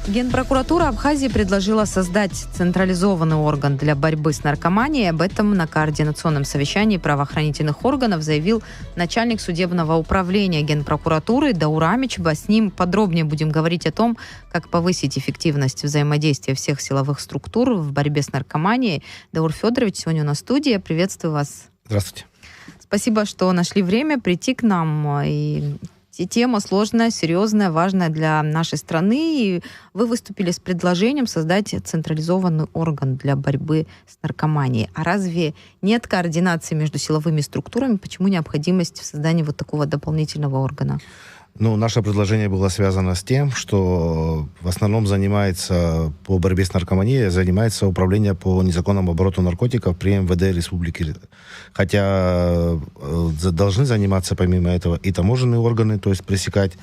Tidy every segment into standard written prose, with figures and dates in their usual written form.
Генпрокуратура Абхазии предложила создать централизованный орган для борьбы с наркоманией. Об этом на координационном совещании правоохранительных органов заявил начальник судебного управления Генпрокуратуры Даур Амичба. С ним подробнее будем говорить о том, как повысить эффективность взаимодействия всех силовых структур в борьбе с наркоманией. Даур Федорович сегодня у нас в студии. Приветствую вас. Здравствуйте. Спасибо, что нашли время прийти к нам. И тема сложная, серьезная, важная для нашей страны. И вы выступили с предложением создать централизованный орган для борьбы с наркоманией. А разве нет координации между силовыми структурами? Почему необходимость в создании вот такого дополнительного органа? Наше предложение было связано с тем, что в основном по борьбе с наркоманией занимается управление по незаконному обороту наркотиков при МВД Республики. Хотя должны заниматься помимо этого и таможенные органы, то есть пресекать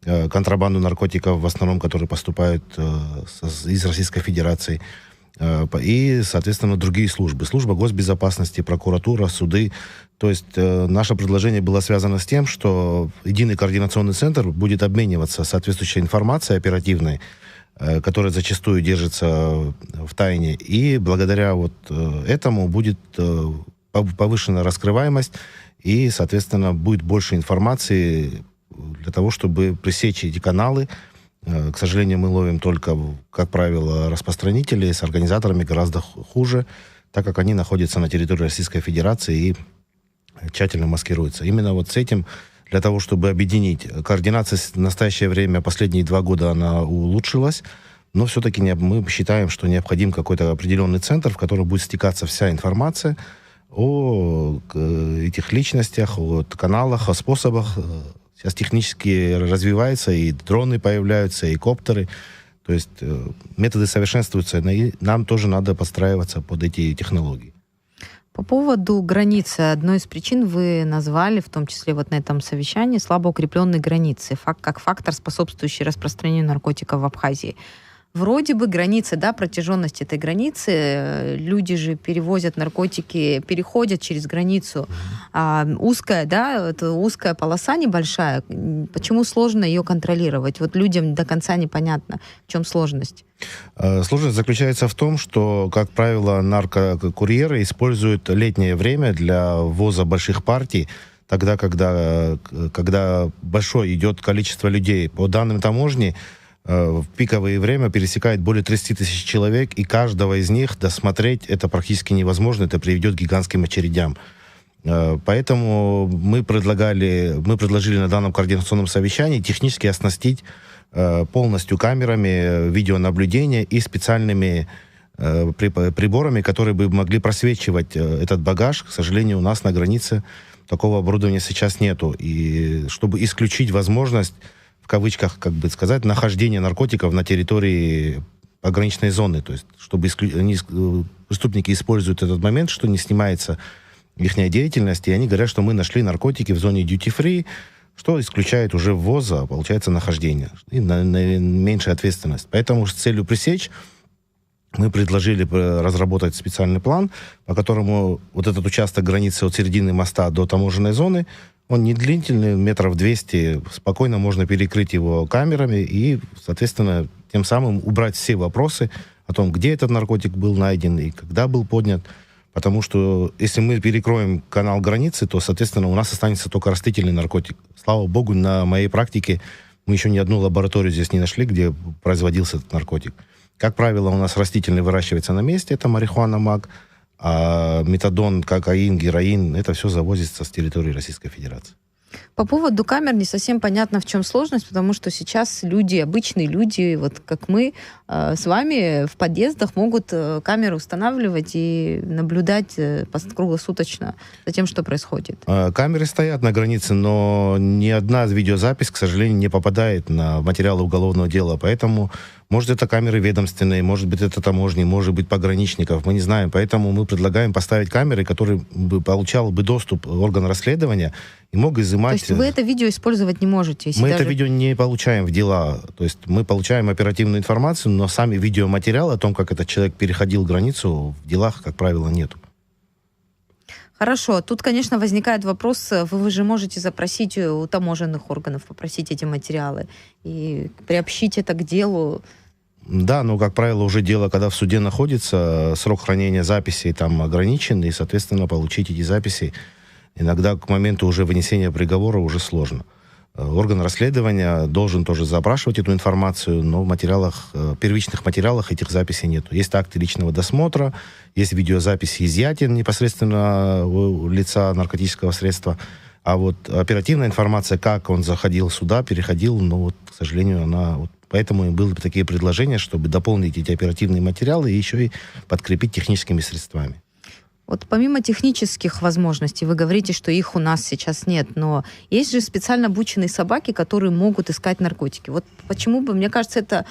контрабанду наркотиков, в основном, которые поступают из Российской Федерации. И, соответственно, другие службы. Служба госбезопасности, прокуратура, суды. То есть наше предложение было связано с тем, что единый координационный центр будет обмениваться соответствующей информацией оперативной, которая зачастую держится в тайне. И благодаря этому будет повышена раскрываемость и, соответственно, будет больше информации для того, чтобы пресечь эти каналы. К сожалению, мы ловим только, как правило, распространителей, с организаторами гораздо хуже, так как они находятся на территории Российской Федерации и тщательно маскируются. Именно с этим, для того, чтобы объединить, координация в настоящее время, последние 2 года она улучшилась, но все-таки мы считаем, что необходим какой-то определенный центр, в который будет стекаться вся информация о этих личностях, о каналах, о способах. Сейчас технически развивается, и дроны появляются, и коптеры. То есть методы совершенствуются, и нам тоже надо подстраиваться под эти технологии. По поводу границы. Одной из причин вы назвали, в том числе на этом совещании, слабо укрепленные границы, как фактор, способствующий распространению наркотиков в Абхазии. Вроде бы границы, протяженность этой границы, люди же перевозят наркотики, переходят через границу. Это узкая полоса небольшая. Почему сложно ее контролировать? Людям до конца непонятно, в чем сложность. Сложность заключается в том, что, как правило, наркокурьеры используют летнее время для ввоза больших партий, тогда, когда большое идет количество людей. По данным таможни, в пиковое время пересекает более 30 тысяч человек, и каждого из них досмотреть это практически невозможно, это приведет к гигантским очередям. Поэтому мы предложили на данном координационном совещании технически оснастить полностью камерами видеонаблюдения и специальными приборами, которые бы могли просвечивать этот багаж. К сожалению, у нас на границе такого оборудования сейчас нету. И чтобы исключить возможность, в кавычках, нахождение наркотиков на территории пограничной зоны. То есть, чтобы преступники используют этот момент, что не снимается их деятельность, и они говорят, что мы нашли наркотики в зоне duty-free, что исключает уже ввоз, получается, нахождение. И меньшая ответственность. Поэтому с целью пресечь мы предложили разработать специальный план, по которому этот участок границы от середины моста до таможенной зоны, он не длительный, 200 метров, спокойно можно перекрыть его камерами и, соответственно, тем самым убрать все вопросы о том, где этот наркотик был найден и когда был поднят. Потому что если мы перекроем канал границы, то, соответственно, у нас останется только растительный наркотик. Слава богу, на моей практике мы еще ни одну лабораторию здесь не нашли, где производился этот наркотик. Как правило, у нас растительный выращивается на месте, это марихуана, мак, а метадон, кокаин, героин, это все завозится с территории Российской Федерации. По поводу камер не совсем понятно, в чем сложность, потому что сейчас люди, обычные люди, как мы с вами, в подъездах могут камеры устанавливать и наблюдать круглосуточно за тем, что происходит. Камеры стоят на границе, но ни одна видеозапись, к сожалению, не попадает на материалы уголовного дела, поэтому может, это камеры ведомственные, может быть, это таможни, может быть, пограничников, мы не знаем. Поэтому мы предлагаем поставить камеры, которые бы получал доступ орган расследования и мог изымать... То есть вы это видео использовать не можете? Мы это видео не получаем в дела. То есть мы получаем оперативную информацию, но сами видеоматериалы о том, как этот человек переходил границу, в делах, как правило, нету. Хорошо. Тут, конечно, возникает вопрос, вы же можете запросить у таможенных органов, попросить эти материалы и приобщить это к делу. Да, но, как правило, уже дело, когда в суде находится, срок хранения записей там ограничен, и, соответственно, получить эти записи иногда к моменту уже вынесения приговора уже сложно. Орган расследования должен тоже запрашивать эту информацию, но в материалах, первичных материалах этих записей нет. Есть акты личного досмотра, есть видеозаписи изъятия непосредственно у лица наркотического средства, а вот оперативная информация, как он заходил сюда, переходил, но вот, к сожалению, она... Вот, поэтому и были такие предложения, чтобы дополнить эти оперативные материалы и еще и подкрепить техническими средствами. Вот помимо технических возможностей, вы говорите, что их у нас сейчас нет, но есть же специально обученные собаки, которые могут искать наркотики. Вот почему бы, мне кажется, это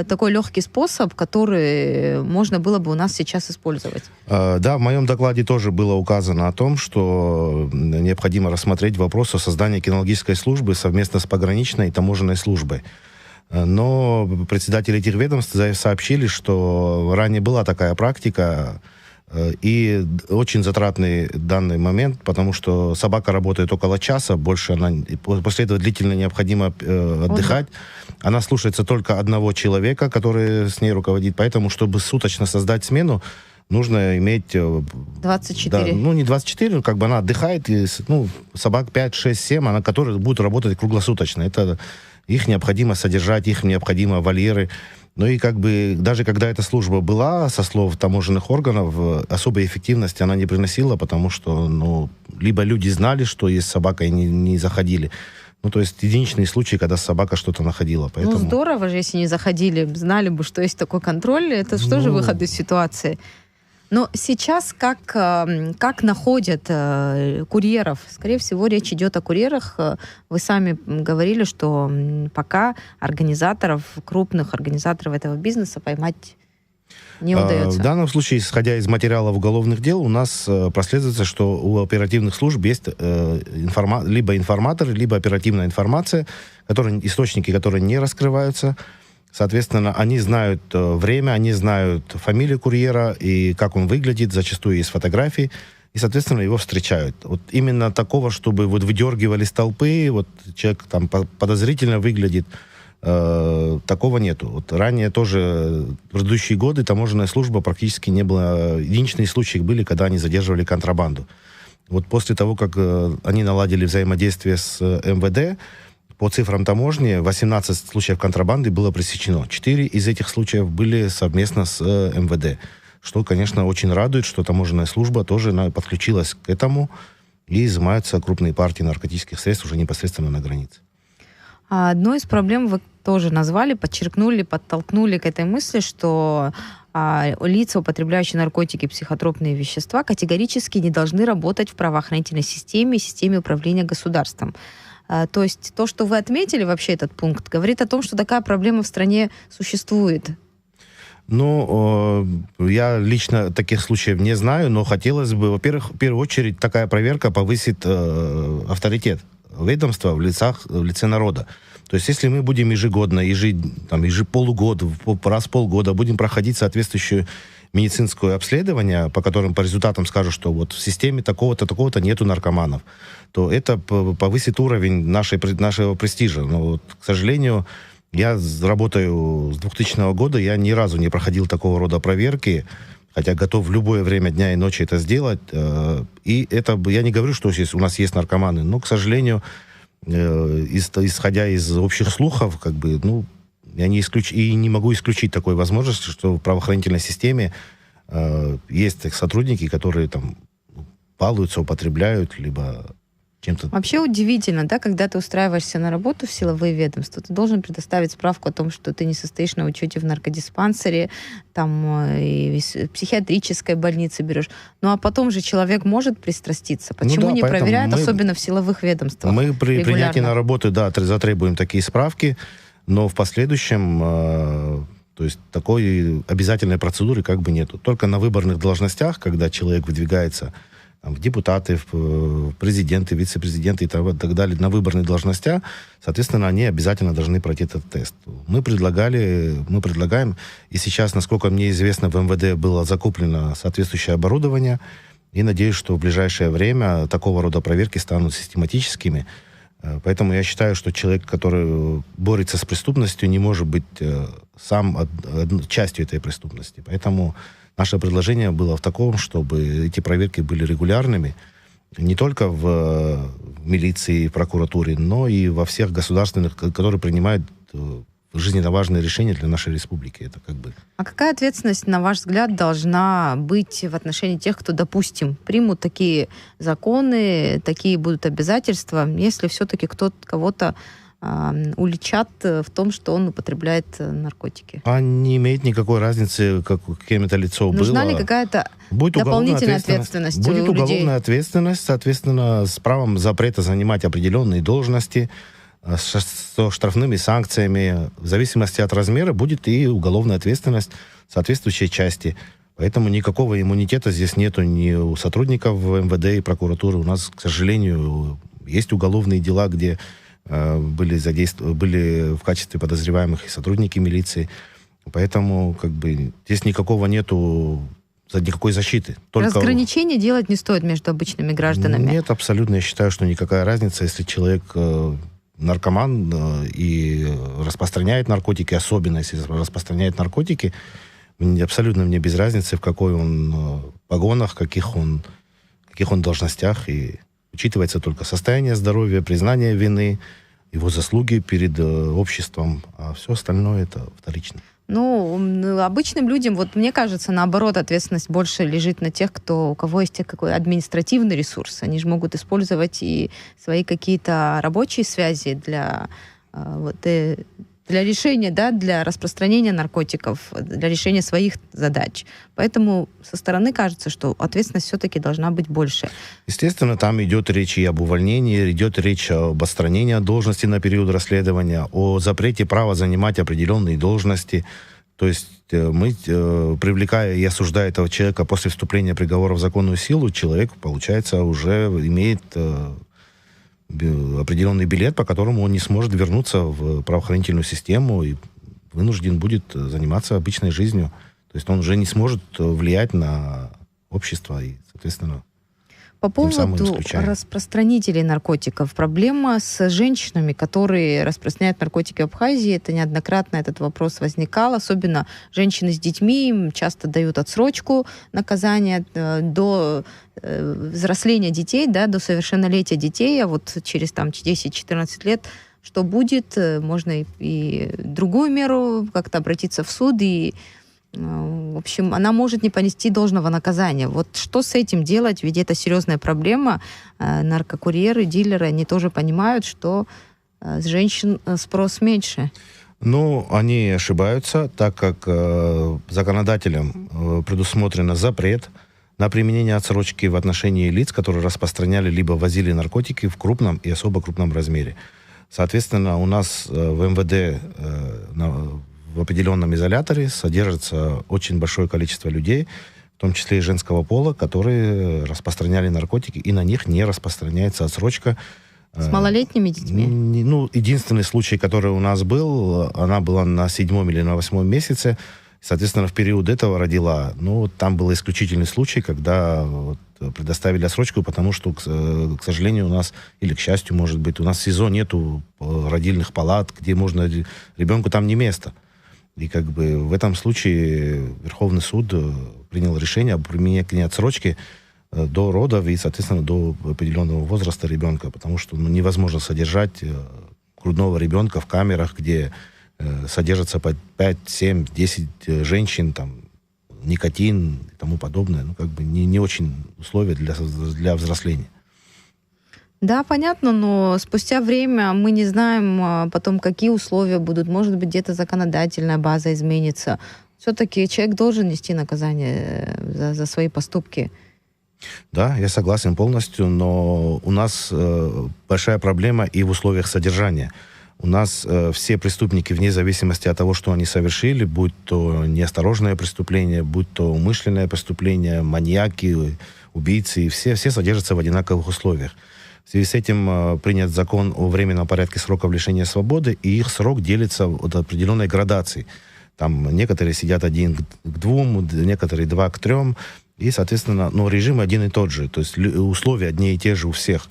такой легкий способ, который можно было бы у нас сейчас использовать. Да, в моем докладе тоже было указано о том, что необходимо рассмотреть вопрос о создании кинологической службы совместно с пограничной и таможенной службой. Но председатели этих ведомств сообщили, что ранее была такая практика, и очень затратный данный момент, потому что собака работает около часа, больше она, после этого длительно необходимо отдыхать. Она слушается только одного человека, который с ней руководит, поэтому, чтобы суточно создать смену, нужно иметь... 24. Да, ну, не 24, но как бы она отдыхает, и, ну, собак 5, 6, 7, она, которые будут работать круглосуточно. Это их необходимо содержать, их необходимо вольеры. Ну и как бы даже когда эта служба была, со слов таможенных органов, особой эффективности она не приносила, потому что, ну, либо люди знали, что есть собака, и не заходили. Ну, то есть единичные случаи, когда собака что-то находила. Поэтому... Ну, здорово же, если не заходили, знали бы, что есть такой контроль. Это что же выход из ситуации? Но сейчас как находят курьеров? Скорее всего, речь идет о курьерах. Вы сами говорили, что пока организаторов, крупных организаторов этого бизнеса поймать не удается. В данном случае, исходя из материалов уголовных дел, у нас прослеживается, что у оперативных служб есть либо информаторы, либо оперативная информация, источники, которые не раскрываются. Соответственно, они знают время, они знают фамилию курьера и как он выглядит, зачастую есть фотографии, и, соответственно, его встречают. Вот именно такого, чтобы вот выдергивали с толпы, вот человек там подозрительно выглядит, такого нету. Вот ранее тоже, в предыдущие годы, таможенная служба практически не было. Единичные случаи были, когда они задерживали контрабанду. Вот после того, как они наладили взаимодействие с МВД, по цифрам таможни 18 случаев контрабанды было пресечено. 4 из этих случаев были совместно с МВД. Что, конечно, очень радует, что таможенная служба тоже подключилась к этому, и изымаются крупные партии наркотических средств уже непосредственно на границе. Одну из проблем вы тоже назвали, подчеркнули, подтолкнули к этой мысли, что лица, употребляющие наркотики и психотропные вещества, категорически не должны работать в правоохранительной системе и системе управления государством. То есть то, что вы отметили вообще этот пункт, говорит о том, что такая проблема в стране существует. Ну, я лично таких случаев не знаю, но хотелось бы, во-первых, в первую очередь, такая проверка повысит авторитет ведомства в лице народа. То есть если мы будем ежегодно, полугода, раз в полгода будем проходить соответствующее медицинское обследование, по которым по результатам скажут, что вот в системе такого-то, такого-то нету наркоманов, то это повысит уровень нашего престижа. Но, вот, к сожалению, я работаю с 2000 года, я ни разу не проходил такого рода проверки, хотя готов в любое время дня и ночи это сделать. И это, я не говорю, что у нас есть наркоманы, но, к сожалению, исходя из общих слухов, как бы, ну, я не могу исключить такой возможности, что в правоохранительной системе есть сотрудники, которые там балуются, употребляют, либо чем-то... Вообще удивительно, да, когда ты устраиваешься на работу в силовые ведомства, ты должен предоставить справку о том, что ты не состоишь на учете в наркодиспансере, там, и в психиатрической больнице берешь. Ну, а потом же человек может пристраститься. Почему не проверяют, особенно в силовых ведомствах? Мы при принятии на работу, да, затребуем такие справки, но в последующем, то есть такой обязательной процедуры как бы нету. Только на выборных должностях, когда человек выдвигается там, в депутаты, в президенты, вице-президенты и так далее, на выборные должностях, соответственно, они обязательно должны пройти этот тест. Мы предлагаем, и сейчас, насколько мне известно, в МВД было закуплено соответствующее оборудование, и надеюсь, что в ближайшее время такого рода проверки станут систематическими. Поэтому я считаю, что человек, который борется с преступностью, не может быть частью этой преступности. Поэтому наше предложение было в таком, чтобы эти проверки были регулярными, не только в милиции, в прокуратуре, но и во всех государственных, которые принимают жизненно важные решения для нашей республики. Это как бы... А какая ответственность, на ваш взгляд, должна быть в отношении тех, кто, допустим, примут такие законы, такие будут обязательства, если все-таки кого-то уличат в том, что он употребляет наркотики? А не имеет никакой разницы, каким это лицо было. Нужна ли какая-то дополнительная ответственность у людей? Будет уголовная ответственность, соответственно, с правом запрета занимать определенные должности, со штрафными санкциями. В зависимости от размера будет и уголовная ответственность соответствующей части. Поэтому никакого иммунитета здесь нету ни у сотрудников МВД и прокуратуры. У нас, к сожалению, есть уголовные дела, где были в качестве подозреваемых и сотрудники милиции. Поэтому как бы здесь нету никакой защиты. Только... Разграничения делать не стоит между обычными гражданами? Нет, абсолютно. Я считаю, что никакая разница, если человек наркоман и распространяет наркотики, особенно если распространяет наркотики, абсолютно мне без разницы, в какой он погонах, каких он должностях, и учитывается только состояние здоровья, признание вины, его заслуги перед обществом, а все остальное это вторично. Обычным людям, мне кажется, наоборот, ответственность больше лежит на тех, у кого есть какой административный ресурс. Они же могут использовать и свои какие-то рабочие связи для решения, для распространения наркотиков, для решения своих задач. Поэтому со стороны кажется, что ответственность все-таки должна быть больше. Естественно, там идет речь и об увольнении, идет речь об отстранении от должности на период расследования, о запрете права занимать определенные должности. То есть мы, привлекая и осуждая этого человека после вступления приговора в законную силу, человек, получается, уже имеет определенный билет, по которому он не сможет вернуться в правоохранительную систему и вынужден будет заниматься обычной жизнью. То есть он уже не сможет влиять на общество и, соответственно, по поводу распространителей наркотиков. Проблема с женщинами, которые распространяют наркотики в Абхазии. Это неоднократно этот вопрос возникал. Особенно женщины с детьми, им часто дают отсрочку наказания до взросления детей, до совершеннолетия детей. А через 10-14 лет что будет? Можно и другую меру, как-то обратиться в суд, и в общем, она может не понести должного наказания. Что с этим делать? Ведь это серьезная проблема. Наркокурьеры, дилеры, они тоже понимают, что с женщин спрос меньше. Они ошибаются, так как законодателем предусмотрен запрет на применение отсрочки в отношении лиц, которые распространяли либо возили наркотики в крупном и особо крупном размере. Соответственно, у нас в МВД в определенном изоляторе содержится очень большое количество людей, в том числе и женского пола, которые распространяли наркотики, и на них не распространяется отсрочка. С малолетними детьми? Единственный случай, который у нас был, она была на 7-м или на 8-м месяце, соответственно, в период этого родила. Там был исключительный случай, когда предоставили отсрочку, потому что, к сожалению, у нас, или к счастью, может быть, у нас в СИЗО нету родильных палат, где можно... Ребенку там не место. И в этом случае Верховный суд принял решение об применении отсрочки до родов и, соответственно, до определенного возраста ребенка, потому что невозможно содержать грудного ребенка в камерах, где содержатся по 5, 7, 10 женщин, никотин и тому подобное. Не очень условия для взросления. Да, понятно, но спустя время мы не знаем потом, какие условия будут. Может быть, где-то законодательная база изменится. Все-таки человек должен нести наказание за свои поступки. Да, я согласен полностью, но у нас большая проблема и в условиях содержания. У нас все преступники, вне зависимости от того, что они совершили, будь то неосторожное преступление, будь то умышленное преступление, маньяки, убийцы, все содержатся в одинаковых условиях. В связи с этим принят закон о временном порядке сроков лишения свободы, и их срок делится от определенной градации. Там некоторые сидят 1 к 2, некоторые 2 к 3, и, соответственно, режим один и тот же, то есть условия одни и те же у всех.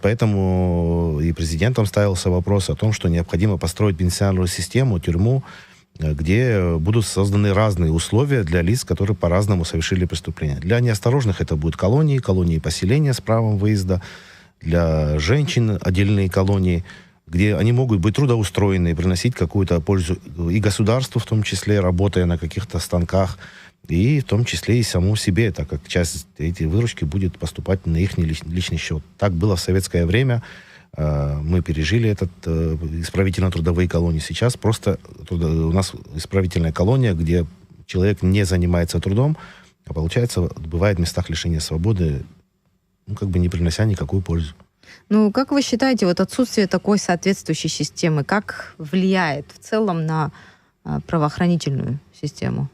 Поэтому и президентом ставился вопрос о том, что необходимо построить пенитенциарную систему, тюрьму, где будут созданы разные условия для лиц, которые по-разному совершили преступления. Для неосторожных это будут колонии поселения с правом выезда, для женщин отдельные колонии, где они могут быть трудоустроены и приносить какую-то пользу и государству, в том числе, работая на каких-то станках, и в том числе и самому себе, так как часть этой выручки будет поступать на их личный счет. Так было в советское время. Мы пережили этот исправительно-трудовые колонии. Сейчас просто у нас исправительная колония, где человек не занимается трудом, а получается, бывает в местах лишения свободы, не принося никакую пользу. Как вы считаете, отсутствие такой соответствующей системы, как влияет в целом на правоохранительную систему?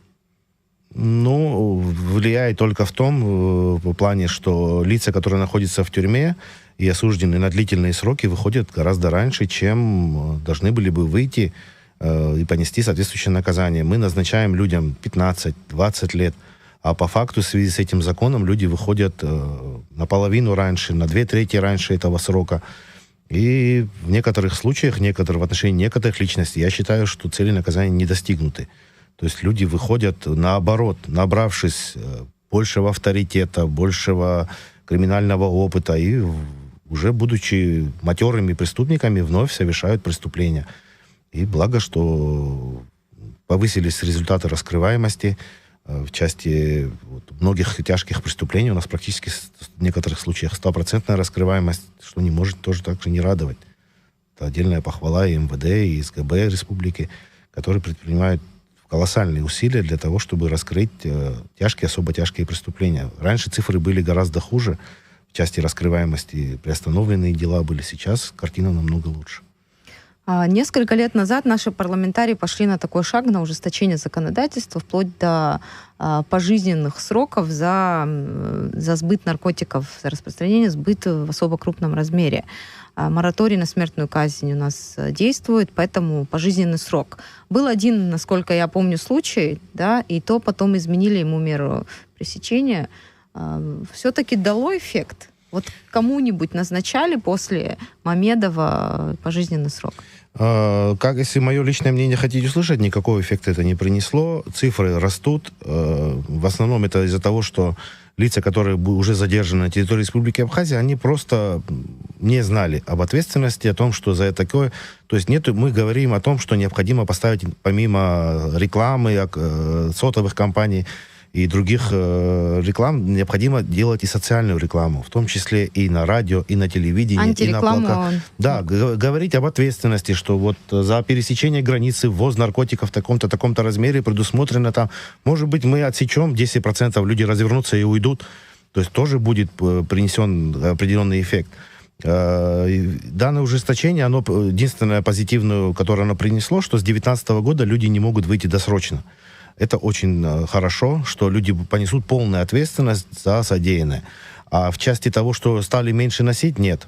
Влияет только в том плане, что лица, которые находятся в тюрьме и осуждены на длительные сроки, выходят гораздо раньше, чем должны были бы выйти и понести соответствующее наказание. Мы назначаем людям 15-20 лет, а по факту в связи с этим законом люди выходят наполовину раньше, на 2/3 раньше этого срока. И в некоторых случаях, в отношении некоторых личностей, я считаю, что цели наказания не достигнуты. То есть люди выходят наоборот, набравшись большего авторитета, большего криминального опыта, и уже будучи матерыми преступниками, вновь совершают преступления. И благо, что повысились результаты раскрываемости в части многих тяжких преступлений. У нас практически в некоторых случаях 100% раскрываемость, что не может тоже так же не радовать. Это отдельная похвала и МВД, и СГБ республики, которые предпринимают колоссальные усилия для того, чтобы раскрыть тяжкие, особо тяжкие преступления. Раньше цифры были гораздо хуже в части раскрываемости, приостановленные дела были. Сейчас картина намного лучше. Несколько лет назад наши парламентарии пошли на такой шаг, на ужесточение законодательства, вплоть до пожизненных сроков за сбыт наркотиков, за распространение, сбыт в особо крупном размере. Мораторий на смертную казнь у нас действует, поэтому пожизненный срок. Был один, насколько я помню, случай, да, и то потом изменили ему меру пресечения. Все-таки дало эффект? Кому-нибудь назначали после Мамедова пожизненный срок? Если мое личное мнение хотите услышать, никакого эффекта это не принесло. Цифры растут. В основном это из-за того, что лица, которые уже задержаны на территории Республики Абхазия, они просто не знали об ответственности, о том, что за такое... То есть мы говорим о том, что необходимо поставить помимо рекламы, сотовых компаний и других реклам, необходимо делать и социальную рекламу, в том числе и на радио, и на телевидении, и на плакатах. Да, говорить об ответственности, что за пересечение границы, ввоз наркотиков в таком-то размере предусмотрено там. Может быть, мы отсечем 10%, люди развернутся и уйдут. То есть тоже будет принесен определенный эффект. Данное ужесточение, оно единственное позитивное, которое оно принесло, что с 2019 года люди не могут выйти досрочно. Это очень хорошо, что люди понесут полную ответственность за содеянное. А в части того, что стали меньше носить, нет.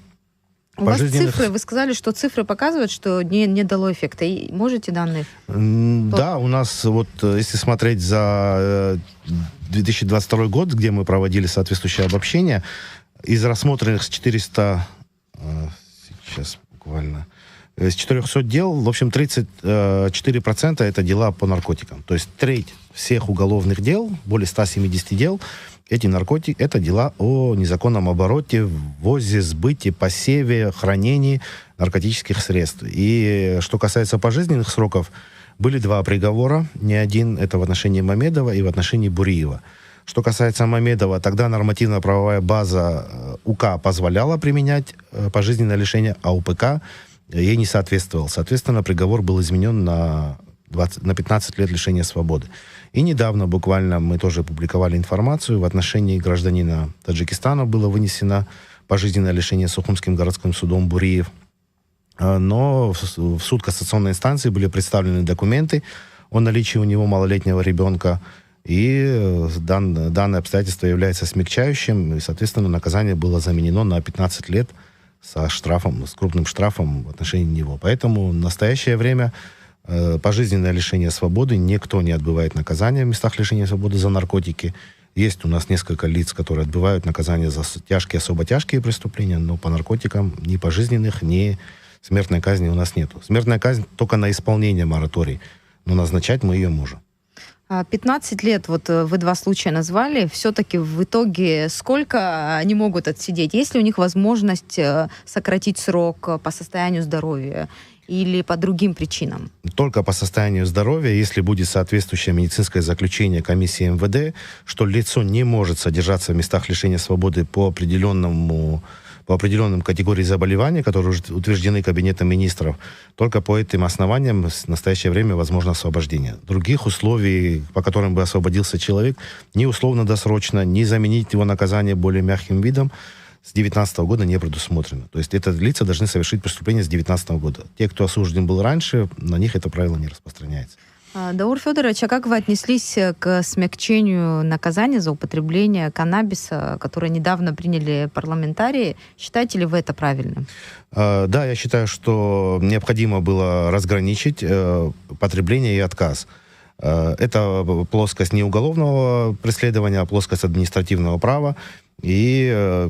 У вас цифры, вы сказали, что цифры показывают, что не дало эффекта. И можете данные? Да, у нас, если смотреть за 2022 год, где мы проводили соответствующее обобщение, из рассмотренных 400... Сейчас буквально... Из 400 дел, в общем, 34% это дела по наркотикам. То есть треть всех уголовных дел, более 170 дел, это дела о незаконном обороте, ввозе, сбыте, посеве, хранении наркотических средств. И что касается пожизненных сроков, были 2 приговора, не один, это в отношении Мамедова и в отношении Буриева. Что касается Мамедова, тогда нормативно-правовая база УК позволяла применять пожизненное лишение, а УПК ей не соответствовал. Соответственно, приговор был изменен на 15 лет лишения свободы. И недавно буквально мы тоже публиковали информацию, в отношении гражданина Таджикистана было вынесено пожизненное лишение Сухумским городским судом Буриев. Но в суд кассационной инстанции были представлены документы о наличии у него малолетнего ребенка. И данное обстоятельство является смягчающим. И, соответственно, наказание было заменено на 15 лет с крупным штрафом в отношении него. Поэтому в настоящее время пожизненное лишение свободы, никто не отбывает наказание в местах лишения свободы за наркотики. Есть у нас несколько лиц, которые отбывают наказание за тяжкие, особо тяжкие преступления, но по наркотикам ни пожизненных, ни смертной казни у нас нету. Смертная казнь только на исполнение мораторий. но назначать мы ее можем. 15 лет, вот вы 2 случая назвали, все-таки в итоге сколько они могут отсидеть? Есть ли у них возможность сократить срок по состоянию здоровья или по другим причинам? Только по состоянию здоровья, если будет соответствующее медицинское заключение комиссии МВД, что лицо не может содержаться в местах лишения свободы по определенным категории заболеваний, которые уже утверждены Кабинетом министров, только по этим основаниям в настоящее время возможно освобождение. Других условий, по которым бы освободился человек, ни условно-досрочно, ни заменить его наказание более мягким видом с 2019 года не предусмотрено. То есть это лица должны совершить преступление с 2019 года. Те, кто осужден был раньше, на них это правило не распространяется. Даур Федорович, а как вы отнеслись к смягчению наказания за употребление каннабиса, которое недавно приняли парламентарии? Считаете ли вы это правильным? Да, я считаю, что необходимо было разграничить потребление и отказ. Это плоскость не уголовного преследования, а плоскость административного права. И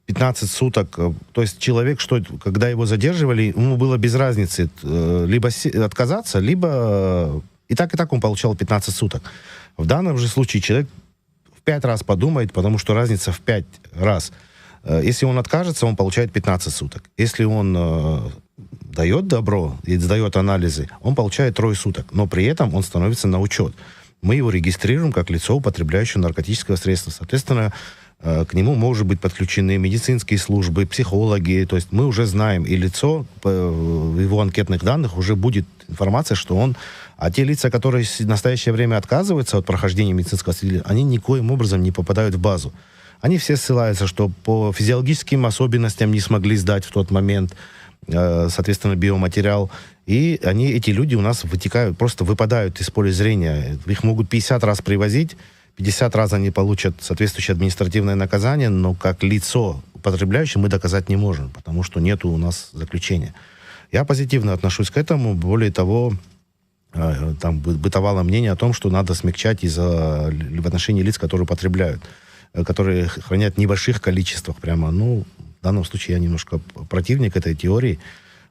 15 суток, то есть человек, когда его задерживали, ему было без разницы либо отказаться, либо и так он получал 15 суток. В данном же случае человек в 5 раз подумает, потому что разница в 5 раз. Если он откажется, он получает 15 суток. Если он дает добро и сдает анализы, он получает 3 суток, но при этом он становится на учет. Мы его регистрируем как лицо, употребляющее наркотическое средство. Соответственно, к нему могут быть подключены медицинские службы, психологи. То есть мы уже знаем, и лицо, в его анкетных данных уже будет информация, что он... А те лица, которые в настоящее время отказываются от прохождения медицинского освидетельствования, они никоим образом не попадают в базу. Они все ссылаются, что по физиологическим особенностям не смогли сдать в тот момент, соответственно, биоматериал. И эти люди у нас вытекают, просто выпадают из поля зрения. Их могут 50 раз привозить, 50 раз они получат соответствующее административное наказание, но как лицо употребляющее мы доказать не можем, потому что нет у нас заключения. Я позитивно отношусь к этому. Более того, там бытовало мнение о том, что надо смягчать в отношении лиц, которые употребляют, которые хранят в небольших количествах прямо. В данном случае я немножко противник этой теории,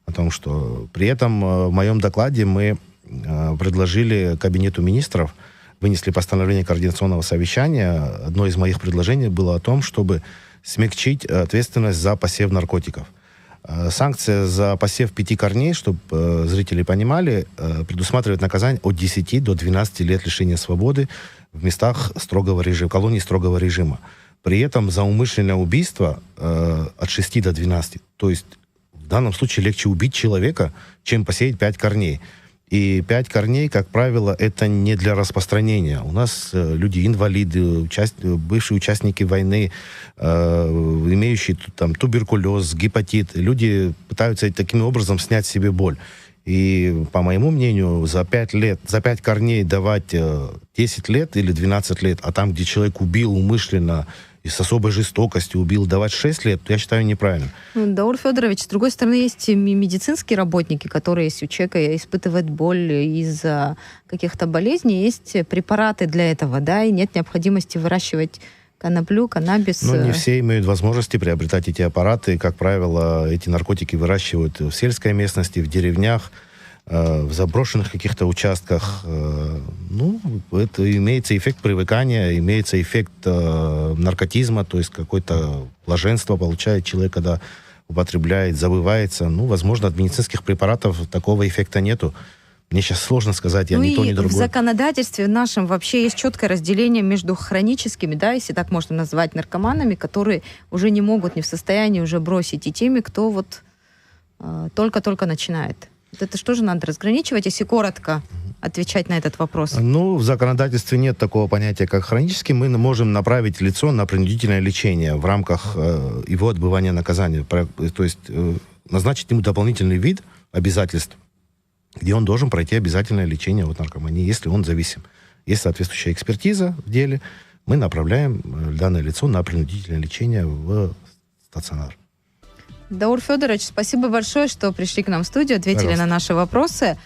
о том, что при этом в моем докладе мы предложили Кабинету министров, вынесли постановление координационного совещания. Одно из моих предложений было о том, чтобы смягчить ответственность за посев наркотиков. Санкция за посев 5 корней, чтобы зрители понимали, предусматривает наказание от 10 до 12 лет лишения свободы в местах строгого режима, колонии строгого режима. При этом за умышленное убийство от 6 до 12. То есть в данном случае легче убить человека, чем посеять 5 корней. И 5 корней, как правило, это не для распространения. У нас люди-инвалиды, бывшие участники войны, имеющие там туберкулез, гепатит. Люди пытаются таким образом снять себе боль. И, по моему мнению, за 5 корней давать 10 лет или 12 лет, а там, где человек убил умышленно и с особой жестокостью убил, давать 6 лет, я считаю неправильно. Даур Федорович, с другой стороны, есть медицинские работники, которые, если у человека испытывает боль из-за каких-то болезней, есть препараты для этого, да, и нет необходимости выращивать коноплю, каннабис. Не все имеют возможности приобретать эти аппараты. Как правило, эти наркотики выращивают в сельской местности, в деревнях, в заброшенных каких-то участках. Это имеется эффект привыкания, имеется эффект наркотизма, то есть какое-то блаженство получает человек, когда употребляет, забывается. Возможно, от медицинских препаратов такого эффекта нету. Мне сейчас сложно сказать, я ни то, ни другое. В законодательстве нашем вообще есть четкое разделение между хроническими, да, если так можно назвать, наркоманами, которые уже не могут, не в состоянии уже бросить, и теми, кто только-только начинает. Это что же надо разграничивать, если коротко отвечать на этот вопрос? В законодательстве нет такого понятия, как хронический. Мы можем направить лицо на принудительное лечение в рамках его отбывания наказания. То есть назначить ему дополнительный вид обязательств, где он должен пройти обязательное лечение от наркомании, если он зависим. Есть соответствующая экспертиза в деле, мы направляем данное лицо на принудительное лечение в стационар. Даур Федорович, спасибо большое, что пришли к нам в студию, ответили на наши вопросы.